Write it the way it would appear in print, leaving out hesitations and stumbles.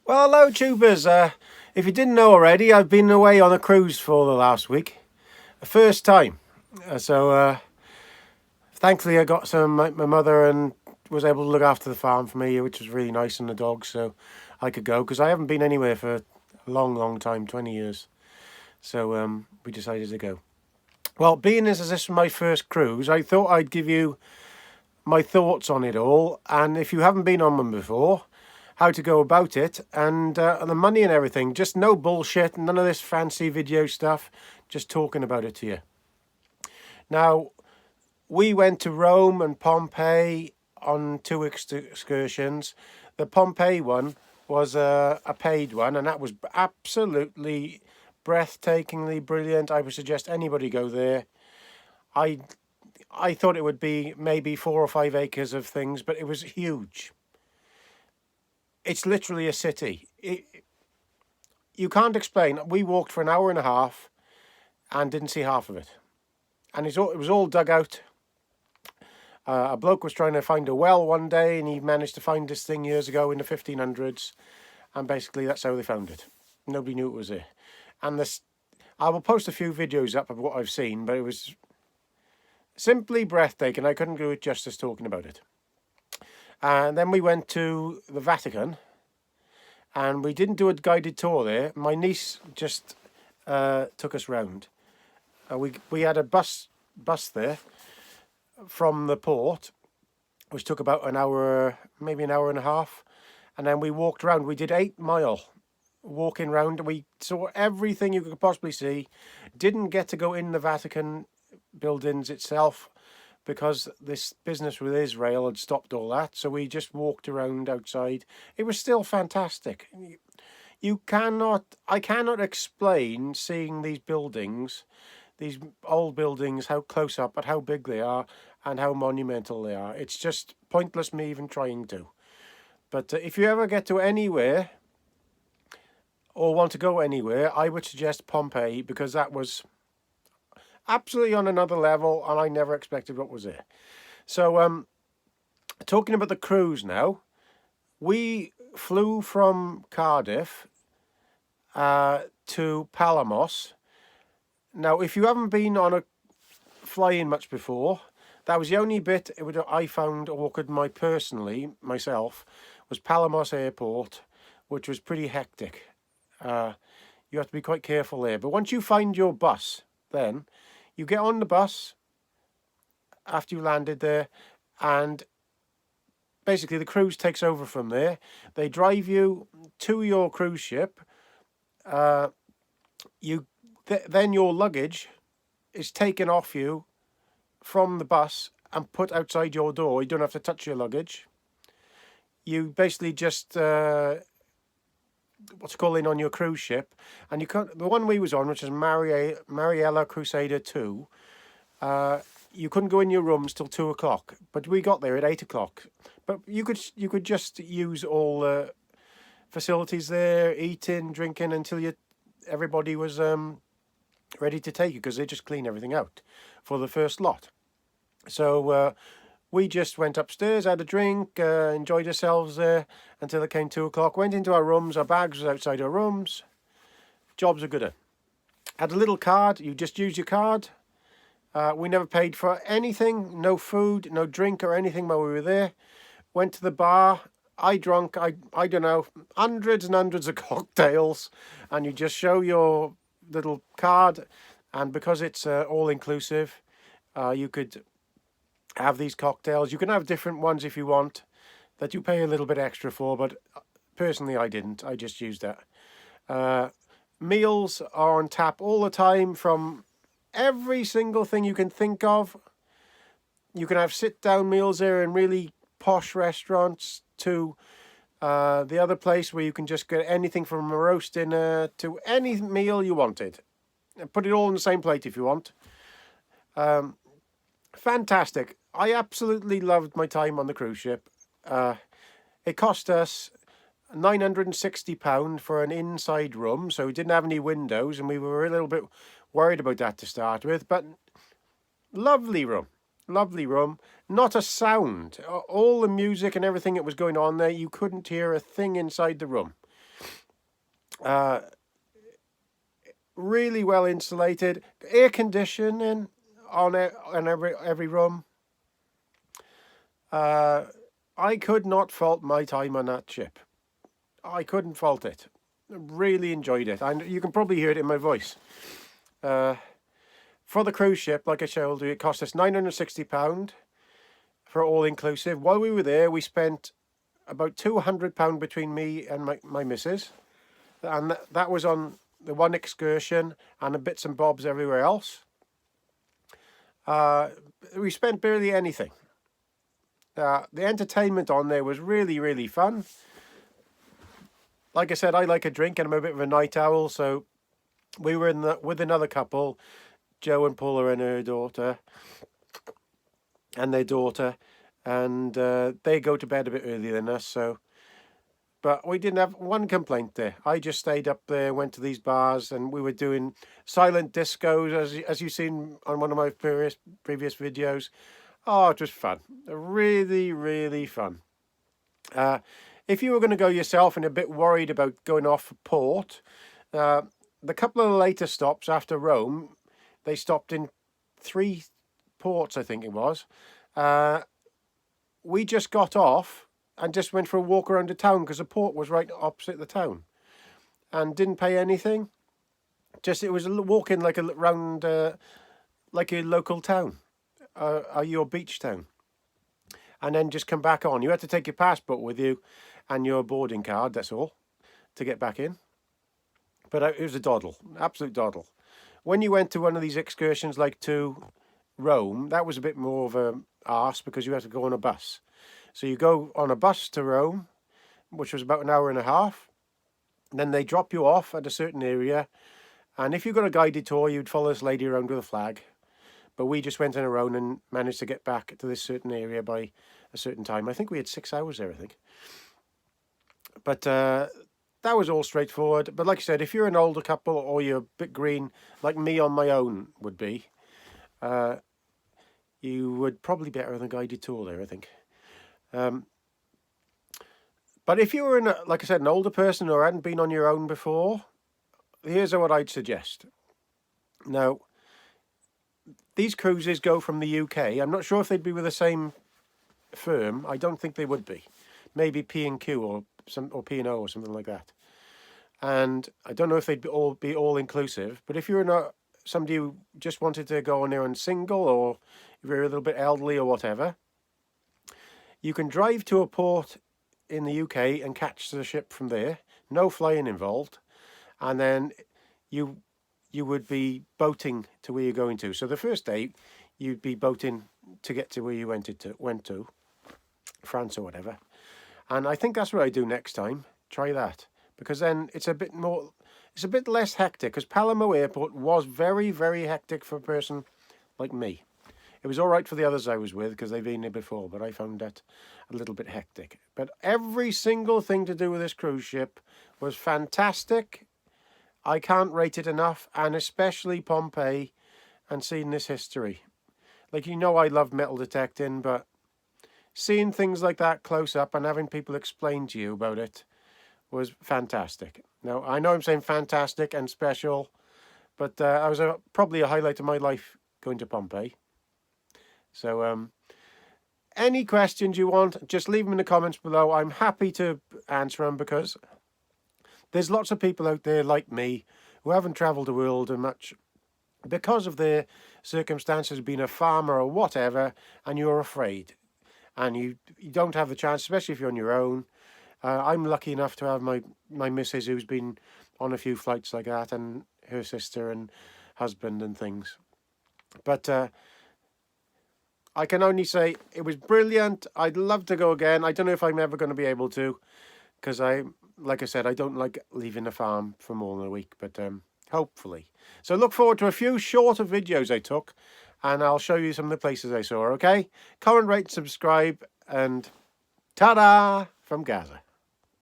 Well, hello, tubers. If you didn't know already, I've been away on a cruise for the last week. First time. So, thankfully, I got my mother and was able to look after the farm for me, which was really nice, and the dogs, so I could go because I haven't been anywhere for a long, long time, 20 years. So, we decided to go. Well, being as this is my first cruise, I thought I'd give you my thoughts on it all. And if you haven't been on one before, how to go about it, and the money and everything. Just no bullshit, none of this fancy video stuff, just talking about it to you. Now, we went to Rome and Pompeii on two excursions. The Pompeii one was a paid one, and that was absolutely breathtakingly brilliant. I would suggest anybody go there. I thought it would be maybe 4 or 5 acres of things, but it was huge. It's literally a city. You can't explain. We walked for an hour and a half and didn't see half of it. And it was all dug out. A bloke was trying to find a well one day, and he managed to find this thing years ago in the 1500s. And basically, that's how they found it. Nobody knew it was there. And I will post a few videos up of what I've seen, but it was simply breathtaking. I couldn't do it justice talking about it. And then we went to the Vatican, and we didn't do a guided tour there. My niece just took us round. We had a bus there from the port, which took about an hour, maybe an hour and a half. And then we walked around. We did 8 mile walking around. We saw everything you could possibly see. Didn't get to go in the Vatican buildings itself, because this business with Israel had stopped all that. So we just walked around outside. It was still fantastic. I cannot explain seeing these buildings, these old buildings, how close up, but how big they are and how monumental they are. It's just pointless me even trying to. But if you ever get to anywhere or want to go anywhere, I would suggest Pompeii, because that was absolutely on another level, and I never expected what was there. So, talking about the cruise now, we flew from Cardiff to Palamos. Now, if you haven't been on a flying much before, that was the only bit I found awkward myself, was Palamos Airport, which was pretty hectic. You have to be quite careful there. But once you find your bus, then you get on the bus after you landed there, and basically the cruise takes over from there. They drive you to your cruise ship. Then your luggage is taken off you from the bus and put outside your door. You don't have to touch your luggage. You basically just in on your cruise ship, and the one we was on, which is Mariella Crusader 2, you couldn't go in your rooms till 2 o'clock, but we got there at 8 o'clock. But you could just use all the facilities there, eating, drinking, until everybody was ready to take you, because they just clean everything out for the first lot. So we just went upstairs, had a drink, enjoyed ourselves there until it came 2 o'clock. Went into our rooms. Our bags was outside our rooms. Jobs are good. Had a little card. You just use your card. We never paid for anything. No food, no drink or anything while we were there. Went to the bar. I drank, I don't know, hundreds and hundreds of cocktails. And you just show your little card. And because it's all-inclusive, you could have these cocktails. You can have different ones if you want, that you pay a little bit extra for, but personally I didn't. I just used that. Meals are on tap all the time, from every single thing you can think of. You can have sit-down meals there in really posh restaurants, to the other place where you can just get anything from a roast dinner to any meal you wanted. Put it all in the same plate if you want. Fantastic. I absolutely loved my time on the cruise ship. It cost us £960 for an inside room, so we didn't have any windows, and we were a little bit worried about that to start with, but lovely room. Not a sound. All the music and everything that was going on there, you couldn't hear a thing inside the room. Uh, really well insulated, air conditioning on every room. I could not fault my time on that ship. I couldn't fault it. Really enjoyed it. And you can probably hear it in my voice. For the cruise ship, like I told you, it cost us £960 for all inclusive. While we were there, we spent about £200 between me and my missus. And that was on the one excursion and the bits and bobs everywhere else. We spent barely anything. The entertainment on there was really, really fun. Like I said, I like a drink and I'm a bit of a night owl, so we were with another couple, Joe and Paula and her daughter, and their daughter, and they go to bed a bit earlier than us, so. But we didn't have one complaint there. I just stayed up there, went to these bars, and we were doing silent discos, as you've seen on one of my previous videos. Oh, it was fun. Really, really fun. If you were going to go yourself and a bit worried about going off port, the couple of the later stops after Rome, they stopped in 3 ports, I think it was. We just got off and just went for a walk around the town because the port was right opposite the town, and didn't pay anything. Just it was walking like around like a local town, your beach town, and then just come back on. You had to take your passport with you and your boarding card. That's all to get back in. But it was a doddle, absolute doddle. When you went to one of these excursions like to Rome, that was a bit more of a arse because you had to go on a bus. So you go on a bus to Rome, which was about an hour and a half. Then they drop you off at a certain area. And if you got a guided tour, you'd follow this lady around with a flag. But we just went on our own and managed to get back to this certain area by a certain time. I think we had 6 hours there, I think. But that was all straightforward. But like I said, if you're an older couple or you're a bit green, like me on my own would be, you would probably be better than a guided tour there, I think. But if you were, like I said, an older person or hadn't been on your own before, here's what I'd suggest. Now, these cruises go from the UK. I'm not sure if they'd be with the same firm. I don't think they would be. Maybe P&Q or P&O or something like that. And I don't know if they'd be all inclusive. But if you're not somebody who just wanted to go on there and single, or if you're a little bit elderly or whatever, you can drive to a port in the UK and catch the ship from there. No flying involved. And then you would be boating to where you're going to. So the first day, you'd be boating to get to where you went to, France or whatever. And I think that's what I do next time. Try that. Because then it's a bit less hectic. Because Palermo Airport was very, very hectic for a person like me. It was all right for the others I was with because they've been there before, but I found that a little bit hectic. But every single thing to do with this cruise ship was fantastic. I can't rate it enough, and especially Pompeii and seeing this history. Like, you know, I love metal detecting, but seeing things like that close up and having people explain to you about it was fantastic. Now, I know I'm saying fantastic and special, but I was probably a highlight of my life going to Pompeii. So, any questions you want, just leave them in the comments below. I'm happy to answer them because there's lots of people out there like me who haven't travelled the world and much because of their circumstances, being a farmer or whatever, and you're afraid. And you don't have the chance, especially if you're on your own. I'm lucky enough to have my missus who's been on a few flights like that, and her sister and husband and things. But I can only say it was brilliant. I'd love to go again. I don't know if I'm ever going to be able to, because like I said, I don't like leaving the farm for more than a week, but hopefully. So look forward to a few shorter videos I took, and I'll show you some of the places I saw, okay? Comment, rate, subscribe, and ta-da from Gaza.